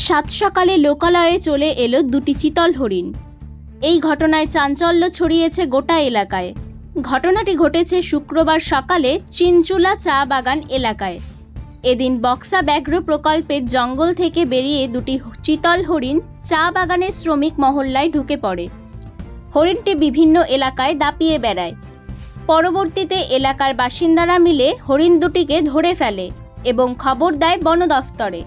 সাত সকালে লোকালয়ে চলে এলো দুটি চিতল হরিণ। এই ঘটনায় চাঞ্চল্য ছড়িয়েছে গোটা এলাকায়। ঘটনাটি ঘটেছে শুক্রবার সকালে চিনচুলা চা বাগান এলাকায়। এদিন বক্সা ব্যাঘ্র প্রকল্পের জঙ্গল থেকে বেরিয়ে দুটি চিতল হরিণ চা বাগানের শ্রমিক মহল্লায় ঢুকে পড়ে। হরিণটি বিভিন্ন এলাকায় দাপিয়ে বেড়ায়। পরবর্তীতে এলাকার বাসিন্দারা মিলে হরিণ দুটিকে ধরে ফেলে এবং খবর দেয় বন দফতরে।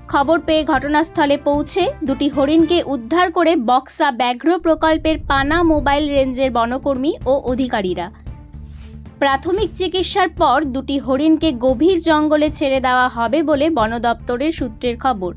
খবর পেয়ে ঘটনাস্থলে পৌঁছে দুটি হরিণকে উদ্ধার করে বক্সা ব্যাঘ্র প্রকল্পের পানা মোবাইল রেঞ্জের বনকর্মী ও অধিকারীরা। প্রাথমিক চিকিৎসার পর দুটি হরিণকে গভীর জঙ্গলে ছেড়ে দেওয়া হবে বলে বন দপ্তরের সূত্রের খবর।